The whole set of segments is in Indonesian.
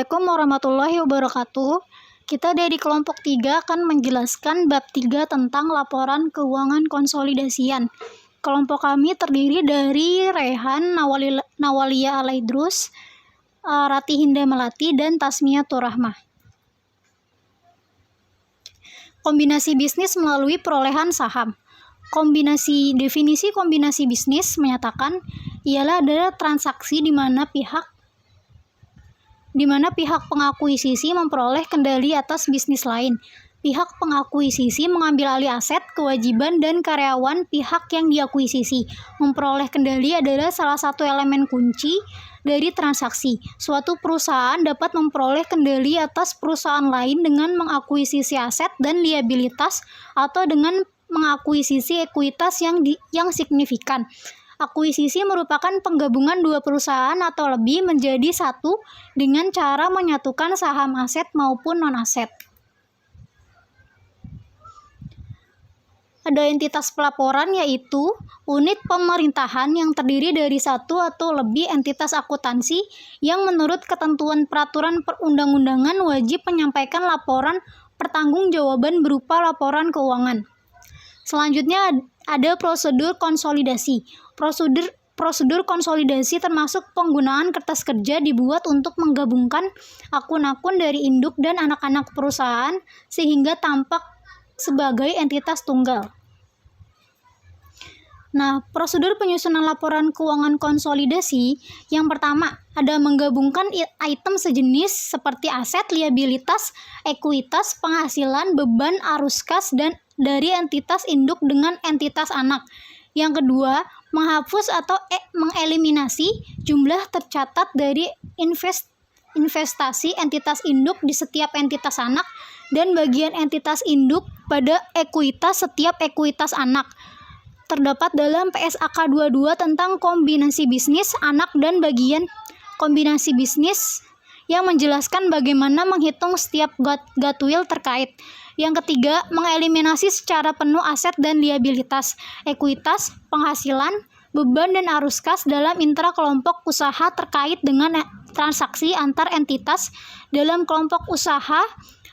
Assalamualaikum warahmatullahi wabarakatuh. Kita dari kelompok 3 akan menjelaskan bab 3 tentang laporan keuangan konsolidasian. Kelompok kami terdiri dari Rehan, Nawalia Alaidrus, Rati Hinda Melati, dan Tasmiyatur Rahmah. Kombinasi bisnis melalui perolehan saham. Definisi kombinasi bisnis menyatakan ialah adalah transaksi di mana pihak pengakuisisi memperoleh kendali atas bisnis lain. Pihak pengakuisisi mengambil alih aset, kewajiban, dan karyawan pihak yang diakuisisi. Memperoleh kendali adalah salah satu elemen kunci dari transaksi. Suatu perusahaan dapat memperoleh kendali atas perusahaan lain dengan mengakuisisi aset dan liabilitas atau dengan mengakuisisi ekuitas yang signifikan. Akuisisi merupakan penggabungan dua perusahaan atau lebih menjadi satu dengan cara menyatukan saham aset maupun non-aset. Ada entitas pelaporan yaitu unit pemerintahan yang terdiri dari satu atau lebih entitas akuntansi yang menurut ketentuan peraturan perundang-undangan wajib menyampaikan laporan pertanggungjawaban berupa laporan keuangan. Selanjutnya ada prosedur konsolidasi. Prosedur konsolidasi termasuk penggunaan kertas kerja dibuat untuk menggabungkan akun-akun dari induk dan anak-anak perusahaan sehingga tampak sebagai entitas tunggal. Nah, prosedur penyusunan laporan keuangan konsolidasi yang pertama ada menggabungkan item sejenis seperti aset, liabilitas, ekuitas, penghasilan, beban, arus kas, dan dari entitas induk dengan entitas anak. Yang kedua, menghapus atau mengeliminasi jumlah tercatat dari investasi entitas induk di setiap entitas anak dan bagian entitas induk pada ekuitas setiap ekuitas anak. Terdapat dalam PSAK 22 tentang kombinasi bisnis anak dan bagian kombinasi bisnis yang menjelaskan bagaimana menghitung setiap goodwill terkait. Yang ketiga, mengeliminasi secara penuh aset dan liabilitas, ekuitas, penghasilan, beban, dan arus kas dalam intra kelompok usaha terkait dengan transaksi antar entitas dalam kelompok usaha,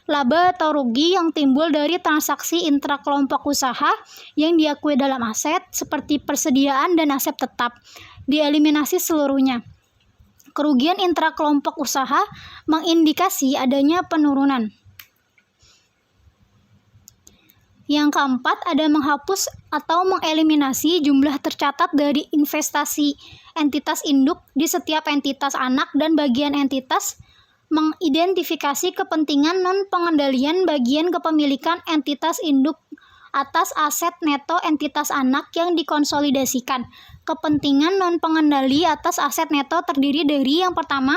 laba atau rugi yang timbul dari transaksi intra kelompok usaha yang diakui dalam aset seperti persediaan dan aset tetap, dieliminasi seluruhnya. Kerugian intra kelompok usaha mengindikasi adanya penurunan. Yang keempat, ada menghapus atau mengeliminasi jumlah tercatat dari investasi entitas induk di setiap entitas anak dan bagian entitas, mengidentifikasi kepentingan non-pengendalian bagian kepemilikan entitas induk atas aset neto entitas anak yang dikonsolidasikan. Kepentingan non-pengendali atas aset neto terdiri dari yang pertama,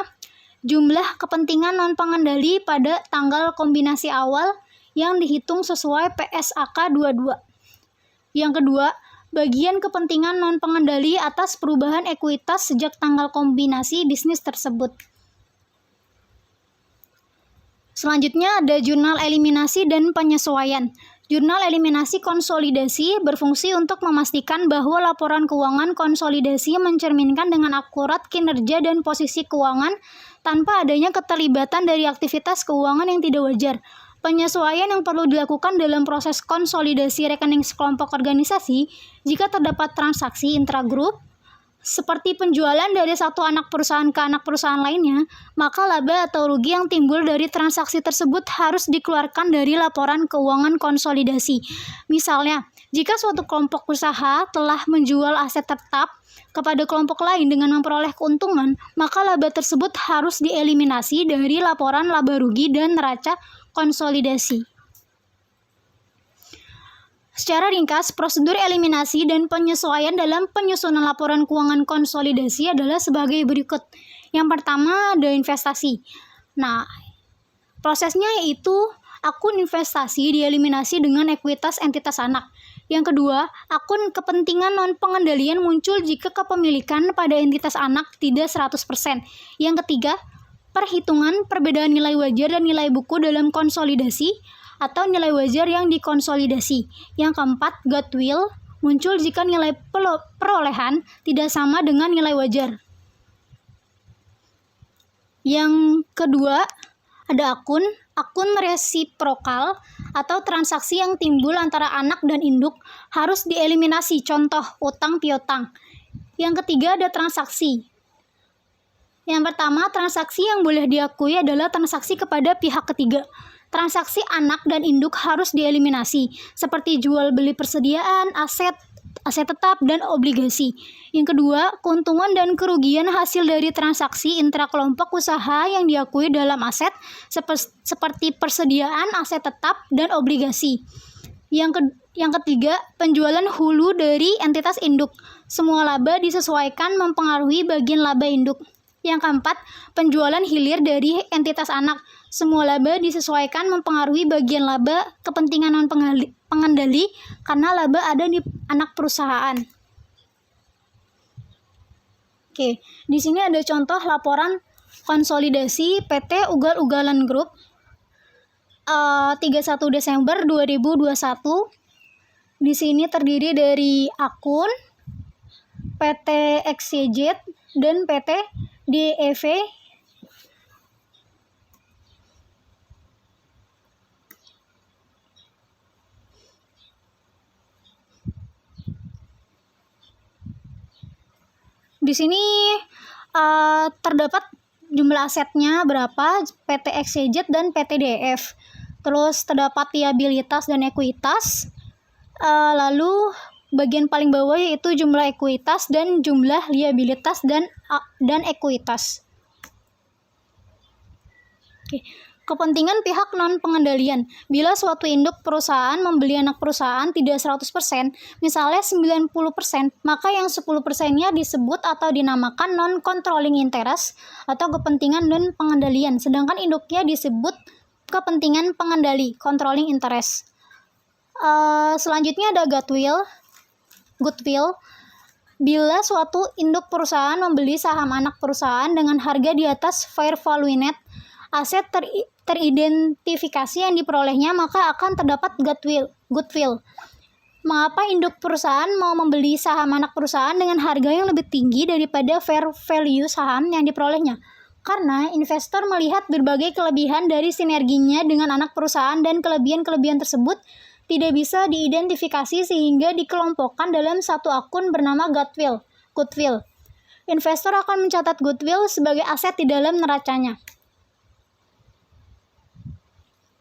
jumlah kepentingan non-pengendali pada tanggal kombinasi awal yang dihitung sesuai PSAK 22. Yang kedua, bagian kepentingan non-pengendali atas perubahan ekuitas sejak tanggal kombinasi bisnis tersebut. Selanjutnya ada jurnal eliminasi dan penyesuaian. Jurnal eliminasi konsolidasi berfungsi untuk memastikan bahwa laporan keuangan konsolidasi mencerminkan dengan akurat kinerja dan posisi keuangan tanpa adanya keterlibatan dari aktivitas keuangan yang tidak wajar. Penyesuaian yang perlu dilakukan dalam proses konsolidasi rekening sekelompok organisasi jika terdapat transaksi intragrup seperti penjualan dari satu anak perusahaan ke anak perusahaan lainnya, maka laba atau rugi yang timbul dari transaksi tersebut harus dikeluarkan dari laporan keuangan konsolidasi. Misalnya, jika suatu kelompok usaha telah menjual aset tetap kepada kelompok lain dengan memperoleh keuntungan, maka laba tersebut harus dieliminasi dari laporan laba rugi dan neraca konsolidasi. Secara ringkas, prosedur eliminasi dan penyesuaian dalam penyusunan laporan keuangan konsolidasi adalah sebagai berikut. Yang pertama ada investasi. Nah, prosesnya yaitu akun investasi dieliminasi dengan ekuitas entitas anak. Yang kedua, akun kepentingan non-pengendalian muncul jika kepemilikan pada entitas anak tidak 100%. Yang ketiga, perhitungan perbedaan nilai wajar dan nilai buku dalam konsolidasi atau nilai wajar yang dikonsolidasi. Yang keempat, goodwill muncul jika nilai perolehan tidak sama dengan nilai wajar. Yang kedua, ada akun resiprokal atau transaksi yang timbul antara anak dan induk harus dieliminasi, contoh utang piutang. Yang ketiga, ada transaksi. Yang pertama, transaksi yang boleh diakui adalah transaksi kepada pihak ketiga. Transaksi anak dan induk harus dieliminasi, seperti jual beli persediaan, aset tetap, dan obligasi. Yang kedua, keuntungan dan kerugian hasil dari transaksi intrakelompok usaha yang diakui dalam aset, seperti persediaan, aset tetap, dan obligasi. Yang ketiga, penjualan hulu dari entitas induk. Semua laba disesuaikan mempengaruhi bagian laba induk. Yang keempat, penjualan hilir dari entitas anak. Semua laba disesuaikan mempengaruhi bagian laba kepentingan non-pengendali karena laba ada di anak perusahaan. Oke, di sini ada contoh laporan konsolidasi PT Ugal-Ugalan Group 31 Desember 2021. Di sini terdiri dari akun PT XYZ dan PT DEV. Di sini terdapat jumlah asetnya berapa, PT XYZ dan PT DEV. Terus terdapat liabilitas dan ekuitas. Lalu bagian paling bawah yaitu jumlah ekuitas dan jumlah liabilitas dan ekuitas. Oke. Kepentingan pihak non-pengendalian. Bila suatu induk perusahaan membeli anak perusahaan tidak 100%, misalnya 90%, maka yang 10%-nya disebut atau dinamakan non-controlling interest atau kepentingan dan pengendalian, sedangkan induknya disebut kepentingan pengendali, controlling interest. Selanjutnya ada goodwill. Bila suatu induk perusahaan membeli saham anak perusahaan dengan harga di atas fair value net, aset teridentifikasi yang diperolehnya, maka akan terdapat goodwill. Mengapa induk perusahaan mau membeli saham anak perusahaan dengan harga yang lebih tinggi daripada fair value saham yang diperolehnya? Karena investor melihat berbagai kelebihan dari sinerginya dengan anak perusahaan dan kelebihan-kelebihan tersebut tidak bisa diidentifikasi sehingga dikelompokkan dalam satu akun bernama goodwill. Investor akan mencatat goodwill sebagai aset di dalam neracanya.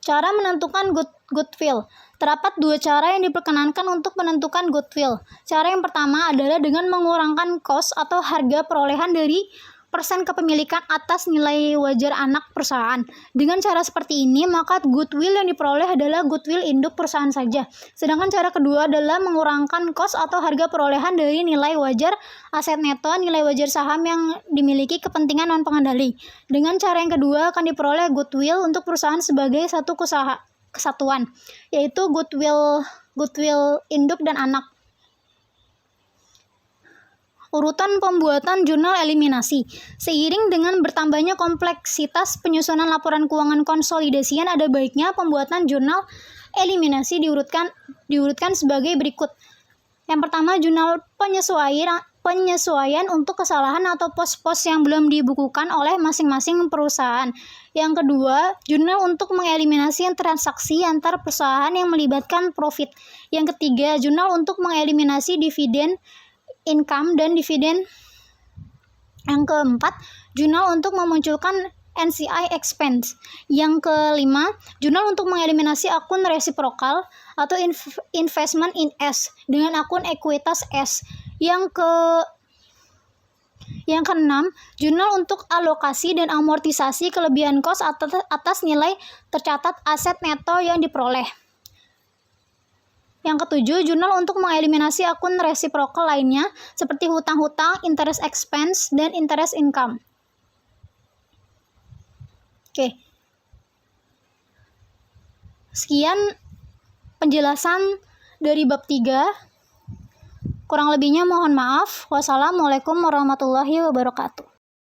Cara menentukan goodwill. Terdapat dua cara yang diperkenankan untuk menentukan goodwill. Cara yang pertama adalah dengan mengurangkan cost atau harga perolehan dari persen kepemilikan atas nilai wajar anak perusahaan. Dengan cara seperti ini, maka goodwill yang diperoleh adalah goodwill induk perusahaan saja. Sedangkan cara kedua adalah mengurangkan cost atau harga perolehan dari nilai wajar aset neto, nilai wajar saham yang dimiliki kepentingan non-pengendali. Dengan cara yang kedua akan diperoleh goodwill untuk perusahaan sebagai satu kesatuan, yaitu goodwill induk dan anak. Urutan pembuatan jurnal eliminasi. Seiring dengan bertambahnya kompleksitas penyusunan laporan keuangan konsolidasian, ada baiknya pembuatan jurnal eliminasi diurutkan sebagai berikut. Yang pertama, jurnal penyesuaian untuk kesalahan atau pos-pos yang belum dibukukan oleh masing-masing perusahaan. Yang kedua, jurnal untuk mengeliminasi transaksi antar perusahaan yang melibatkan profit. Yang ketiga, jurnal untuk mengeliminasi dividen income dan dividen. Yang keempat, jurnal untuk memunculkan NCI expense. Yang kelima, jurnal untuk mengeliminasi akun resiprokal atau investment in S dengan akun ekuitas S. Yang keenam, jurnal untuk alokasi dan amortisasi kelebihan kos atas nilai tercatat aset neto yang diperoleh. Yang ketujuh, jurnal untuk mengeliminasi akun resiprokal lainnya seperti hutang-hutang, interest expense, dan interest income. Oke. Sekian penjelasan dari bab 3. Kurang lebihnya mohon maaf. Wassalamualaikum warahmatullahi wabarakatuh.